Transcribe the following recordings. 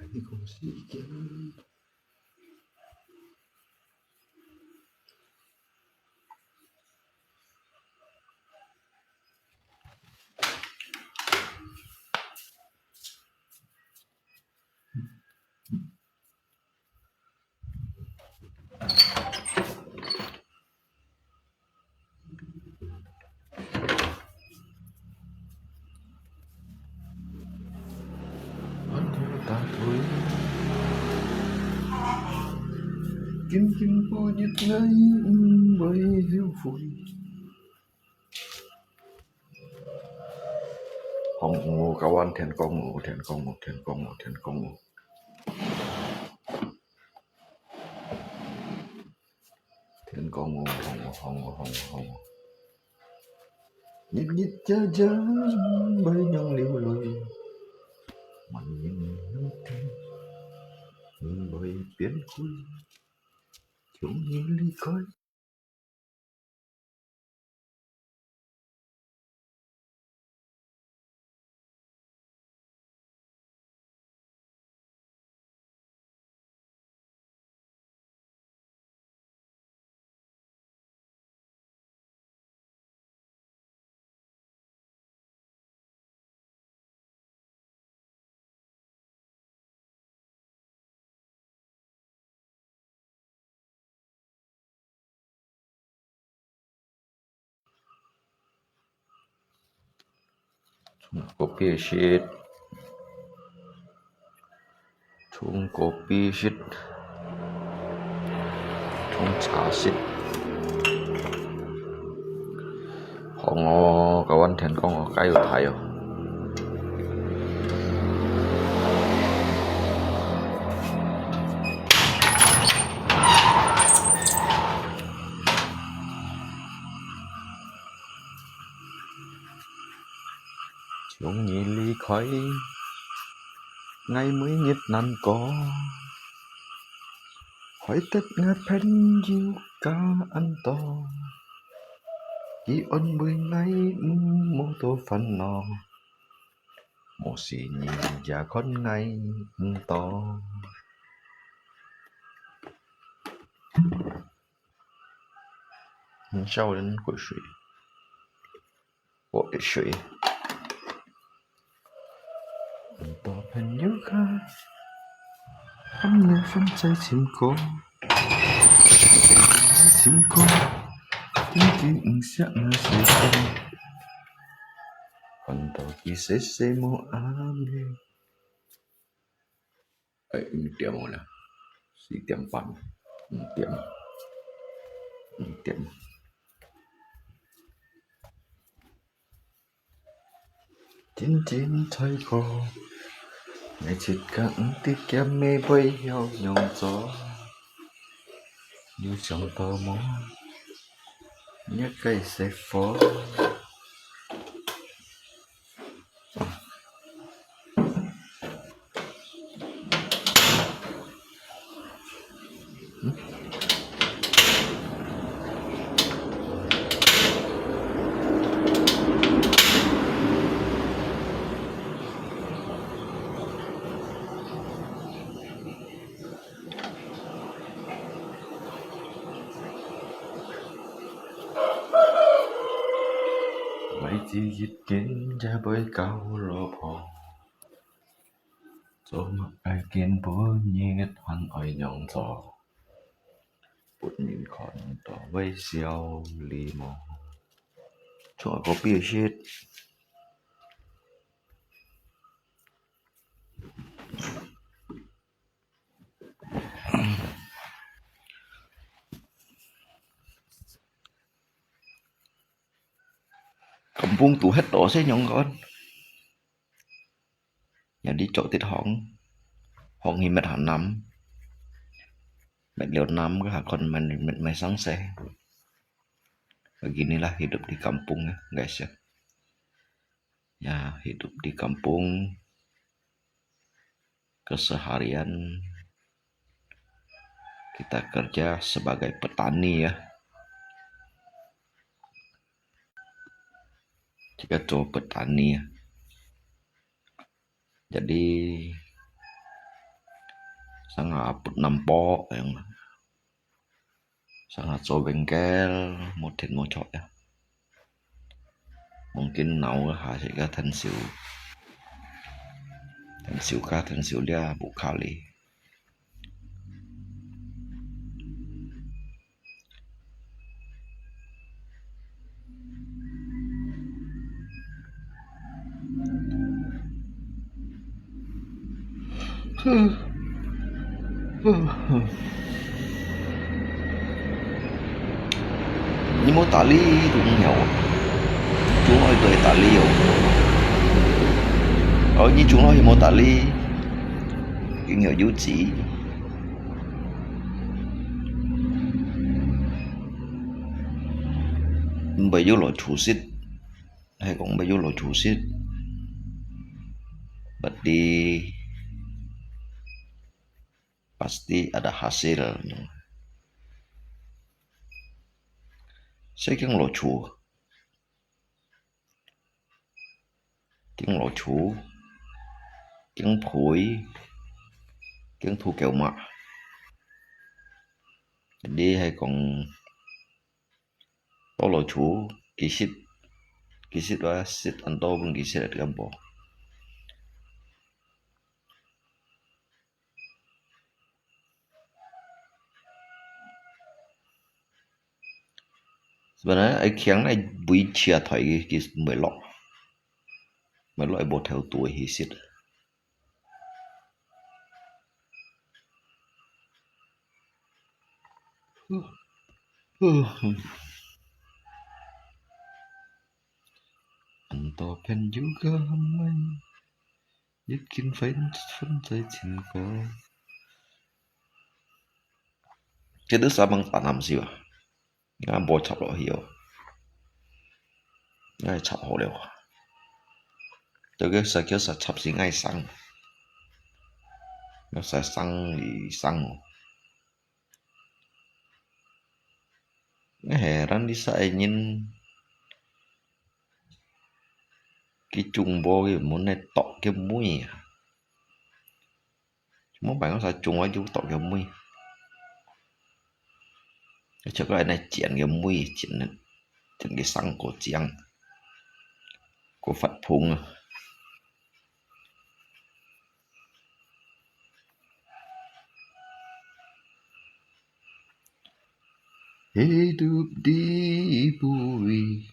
Ini kongsi ikan. Ta thôi kim kim cô nhật ngay bởi hiu phủi hong ngô kawan thiền con ngô thiền con ngô thiền con ngô thiền con ngô thiền con ngô hong ngô nhịp nhịp cha cha bởi nhau liễu lười mạnh nhìn nước thiên bởi biến cuối chúng như ly khói kopi sheet chung kopi sheet chung trà sheet hong ngô kawan thiền con ngô kayu tayo chúng nhị ly khói ngày mới nhất nan có hỏi tất ngát phanh diêu ca ăn to khi ôn bơi ngay mô tô phần nò một xì nhìn già con ngay to sau đến của水to phanh nhớ ca âm nhạc phân chạy chim cô tiếng tiếng sẽ là sẽ không phần to khi sẽ mô ám lên ấy tiệm một là si tiệm pan tiệm chín thay cô ngày chít cạn tiết kiệm mê bay heo nhông gió như trong tơ mó nhớ cây xe phố mấy chi dịch kiến ra bơi cao lò phò cho mặc ai kiến bố nhét hắn ỏi nhông gió bút nhìn khỏn tỏ vây xiao lì mò cho có bia shit kampung tu hết đó sẽ nhong con. Jadi chỗ tiết hong hi met hàn năm, met liot năm cái hả con mình mày sáng xe. Beginilah hidup di kampung ya guys ya. Ya hidup di kampung, keseharian kita kerja sebagai petani ya. Jika cowok petani ya. Jadi sangat nampok yang sangat so bengkel modern mocok ya. Mungkin nau hasil ka thành siêu dia bu kali. Nhưng mà tali cũng nhiều. Chúng nói tới tali nhiều. Như chúng nói thì một tali cái nhiều dấu chỉ. Bây giờ loại chủ xích hay còn bây giờ loại chủ xích berarti pasti ada hasil. Saya keng lo chu keng phủi keng thu kẹo mạ. Jadi hay còn to lo chu kisit wa sit anto pun kisit at gampo. Sebenarnya ai khiang này bùi chia thoại cái mới loại bộ theo tuổi hi sit. Anto pen juga main yakin fan saya cinta. Cái đứa sao bằng phản làm gì à? Nga bộ chọc lộ hiểu. Ngay chọc hồ đều. Tôi cái sẽ chọc gì ngay sang. Nó sẽ sang thì sang. Nghe heran đi sai nhìn cái chung bò cái muốn này tọ cái mũi à. Chúng bạn có sao chung ở chú tọ cái mũi. Cho cái này chuyển cái mũi chuyển cái sang của chiang của Phật phùng. Hidup di bumi.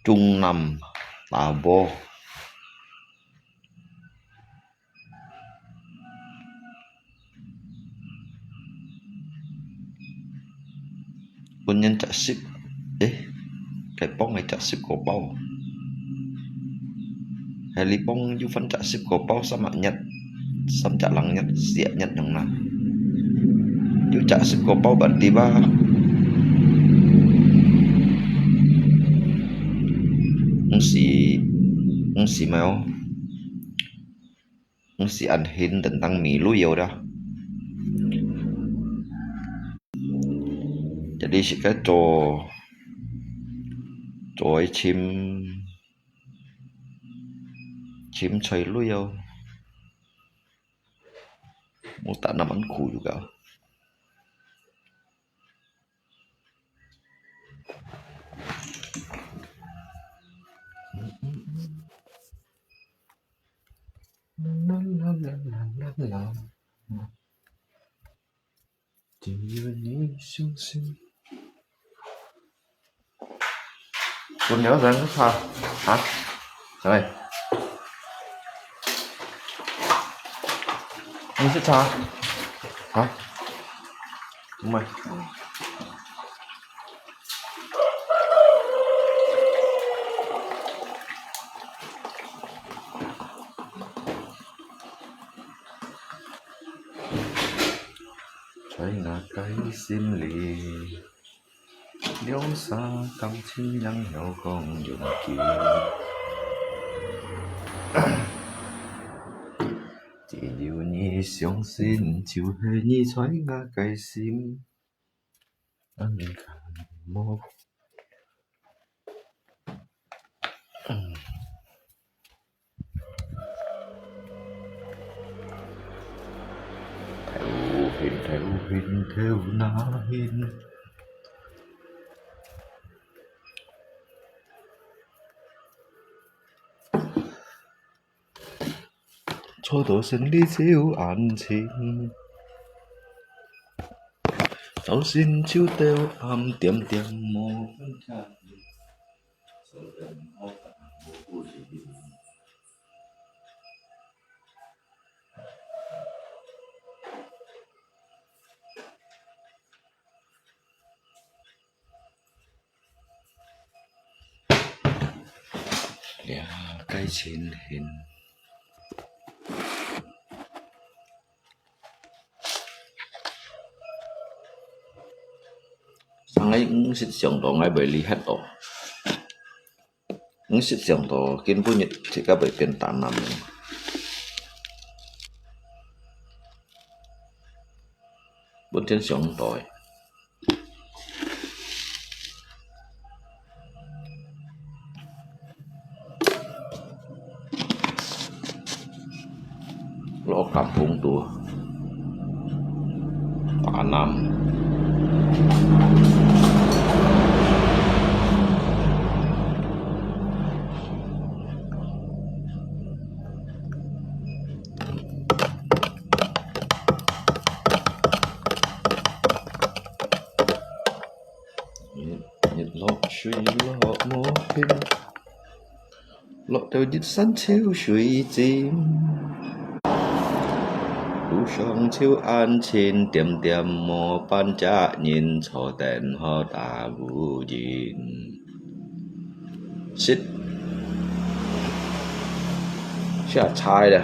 Trung Nam Tà Bô. Quân nhân trả ship. Cái bóng này trả ship của bao. Hay lý bóng du phân trả ship của bao sa mạng nhật. Xâm trả lăng nhật, dịa nhật nhằng nào. Du trả ship của bao bản tí ba. Ông si mau. Ông si anhin tentang milu ya udah. Jadi si cái trò chim chơi lu ya. Mau tanamanku juga. La la la la la la. 相信。Con nhớ rằng cái sao? Hả? Rồi. Anh sẽ sao? Hả? Đúng rồi. Trái ngã cái sim lì liêu xa cảm情让有共勇气只要你相信就是你才我嘅心安看莫theo na hình cho到勝利小眼前就算超掉暗點點無分差就人好無故事呀該前行sang ấy cũng sẽ chọn đồ ngay bởi lý hết đồ cũng sẽ chọn đồ kiến bố nhật thì các bởi tiền tàn nằm bốn trên chọn đồ lo kampung tua tanam nhật lọ suy lọ mô hình lọ đều nhật sẵn chiếu suy chìm đủ xong chiếu an trên tiệm tiệm mô ban trả nhìn cho đèn họ đã vũ dịn xích sẽ chai nè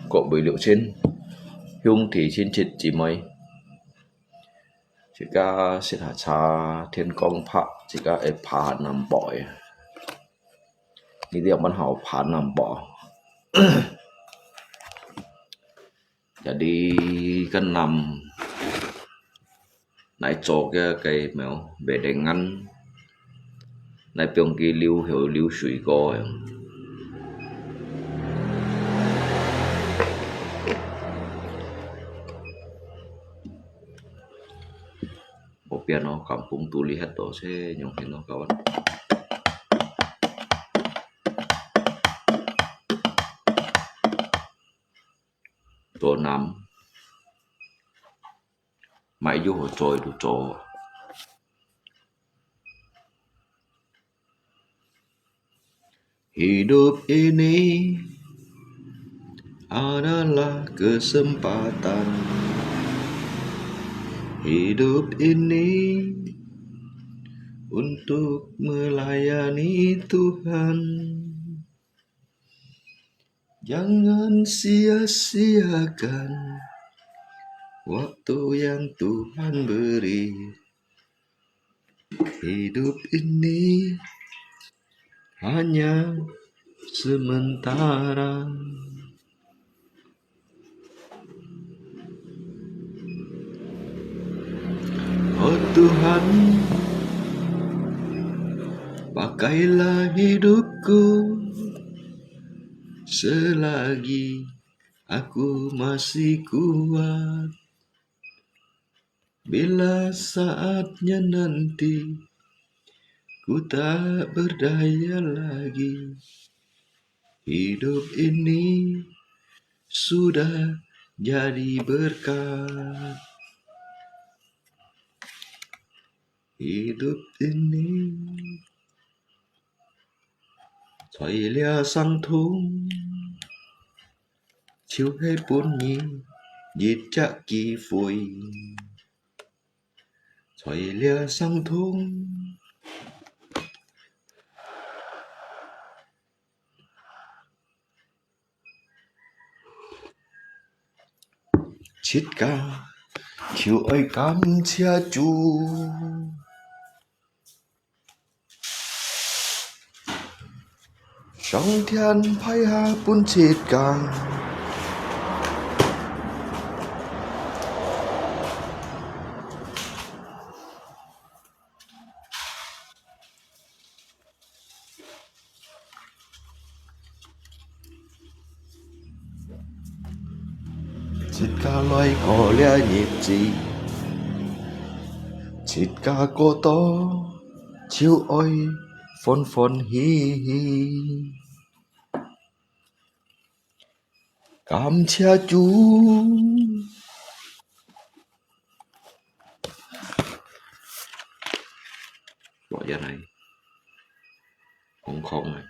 cộ bưởi liệu trên hung thì trên chít chỉ mấy chỉ cả sẽ thả cha thiên công phạ chỉ cả ép phá nằm bỏi như điều mình học phá nằm bỏ jadi kan nằm nãy chỗ cái mèo về dengan nãy piong cái lưu hiểu suy co piano kampung tu lihat to se nyong hino kawan to nam mãi vô hồi trôi đủ trò hidup ini adalah kesempatan hidup ini untuk melayani Tuhan. Jangan sia-siakan waktu yang Tuhan beri. Hidup ini hanya sementara. Oh Tuhan, pakailah hidupku selagi aku masih kuat. Bila saatnya nanti ku tak berdaya lagi, hidup ini sudah jadi berkat. hidup ini xoay lia sang thung chiều hết bốn nhị nhịp chạ kỳ phôi xoay lia sang thung chết ca chiều ơi cam chia chu trong thiên phai hà bún chết ca chết ca loài có lẽ nhịp gì chết ca cô to chiều ơi phôn phôn hi hi cam chia chu gọi ra này không này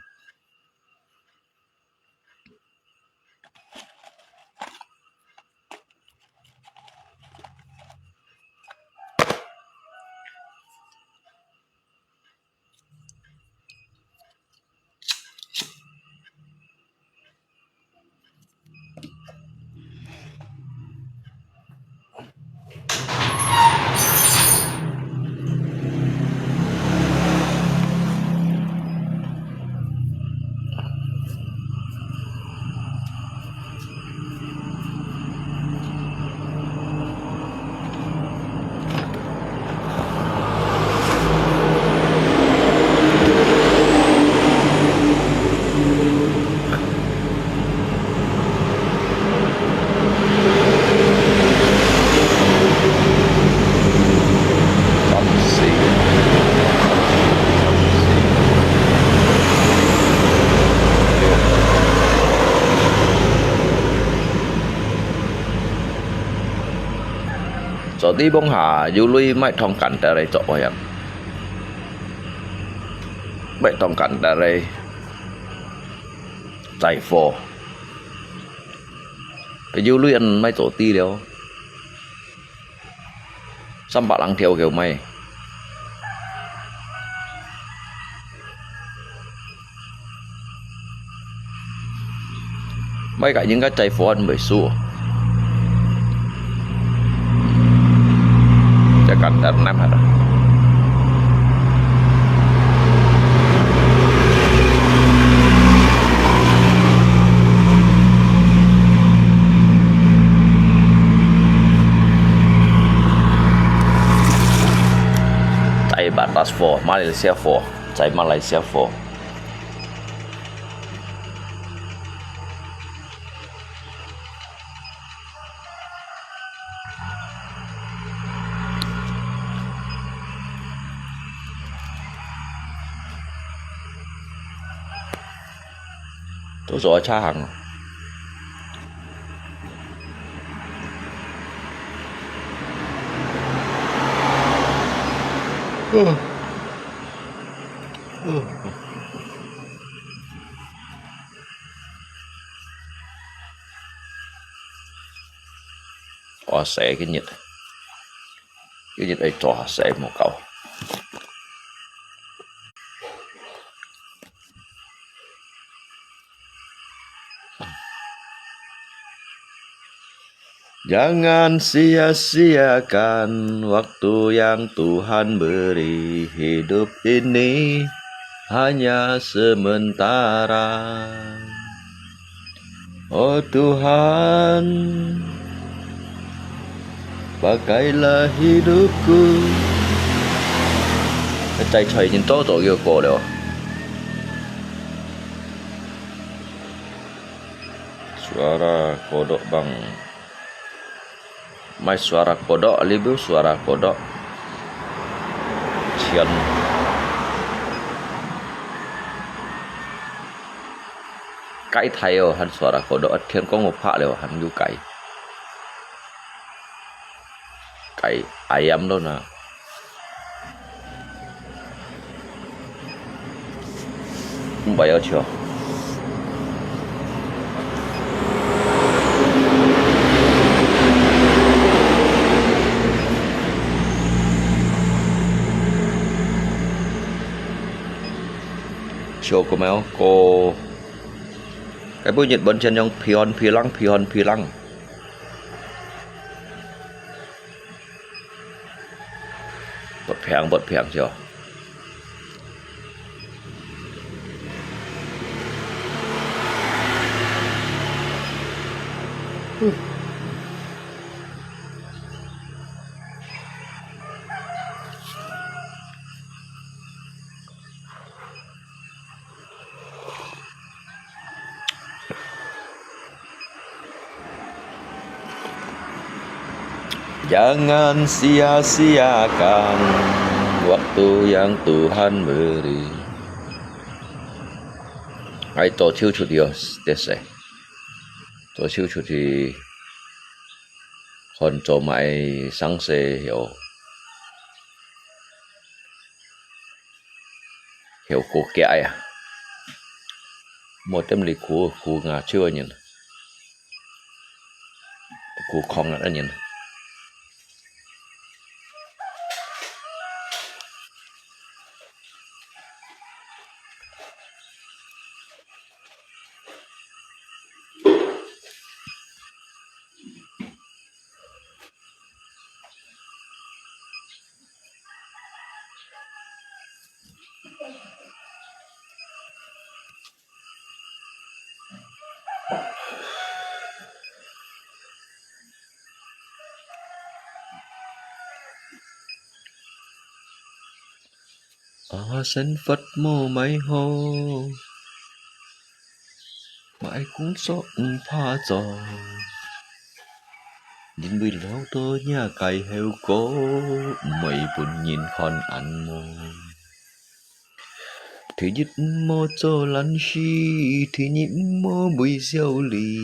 so tí bông hà du lui mai thong cảnh tại đây chỗ em bảy thong cảnh tại đây chạy phò cái du lui ăn mai chỗ ti đâu xăm bạn ăn theo kiểu mày mấy cả những cái chạy phò ăn bởi xua cảnh đã năm hả chạy batas for Malaysia for chạy Malaysia for tôi rồi cha hàng họ sẽ cái nhiệt ấy cho sẽ một câu Jangan sia-siakan waktu yang Tuhan beri. Hidup ini hanya sementara. Oh Tuhan, pakailah hidupku. Chạy chạy nhìn tốt rồi kêu cổ đều. Suara kodok bang. Mai suara kodok, libu suara kodok. Cian. Cái thay ở hắn suara kodok, thiên có một phạ đều hắn du cái. Cái ayam đó nè. 不要求。Chiều của mèo cô cái bữa nhiệt bên trên trong phi lăng bật phèn chưa Jangan sia-siakan waktu yang Tuhan beri. Ai tổ chức chủ điều để sẽ tổ chức chủ thì còn cho mãi sáng sẽ hiểu cuộc kẻ à một tâm lý của ngà chưa nhìn của không đã nhìn. Sân Phật mô mấy hồ mãi cũng sót pha trò nhìn bị léo tôi nhà cày heo cố mày buồn nhìn con ăn mô thì nhất mô cho lăn chi thì nhịn mô bùi gieo lì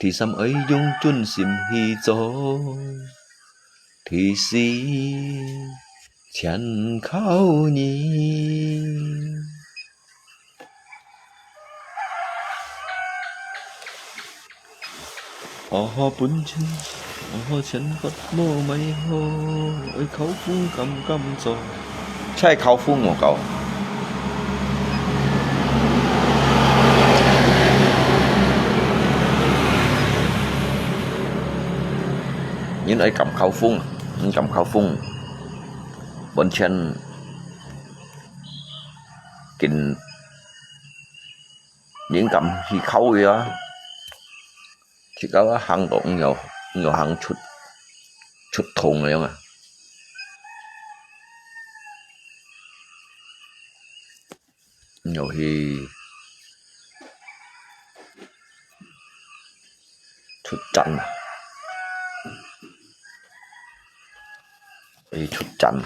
thì xăm ấy dung chuân xìm hi cho thì si chẳng khao nhỉ bún chân chân Phật mô mấy hồ ơi khẩu phun cầm rồiใช่เขาฟุ้งของเขาnhững ấy cầm khẩu phun những cầm khẩu phun bên trên kinh những cầm khi khâu vậy đó chỉ có hàng động nhiều hàng chút thùng này không à nhiều khi chút chăn đi chút chăn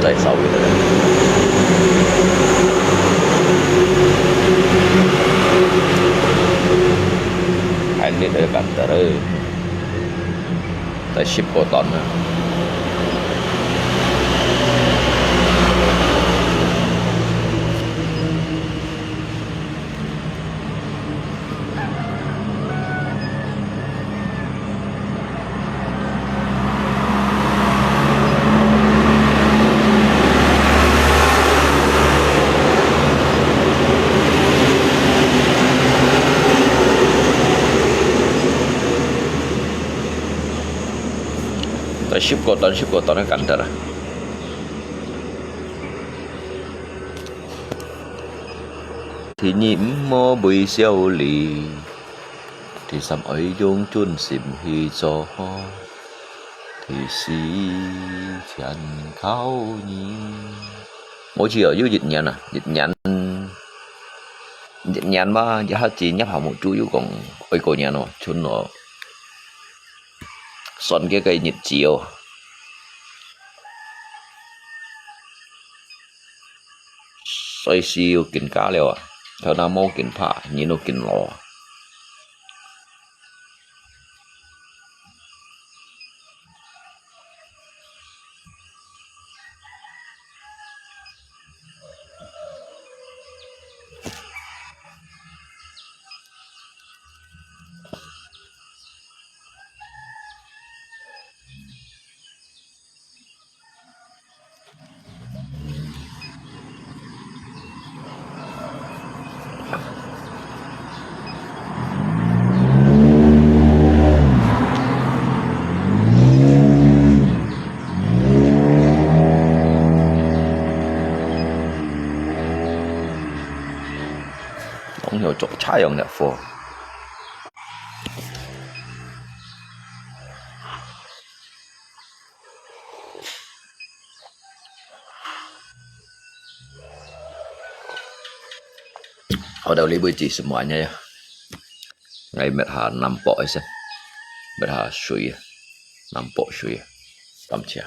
tại sao vậy đó? Anh đi đợi bạn tới tại ship của tuần nữa. Ship của tuần nó cẩn thận à thì nhiễm mô bùi siêu lì thì xăm ấy dung chuân xìm hi cho thì si chân khao nhi mỗi chiều ở dưới dịch nhàn mà giá chỉ nhấp vào một chú còn ơi cô nhà nó chun nó Son cái cây nhiệt chiều. Xoay siêu kín cá liều à. Theo nào mô kín phá, nhìn nó kín lò. Không hiểu chỗ trái ông nè phô. Ở đâu lý bơi chỉ semuanya ya. Ngay mệt hà nampok xem. Mệt hà suy. Nampok suy. Cảm chia.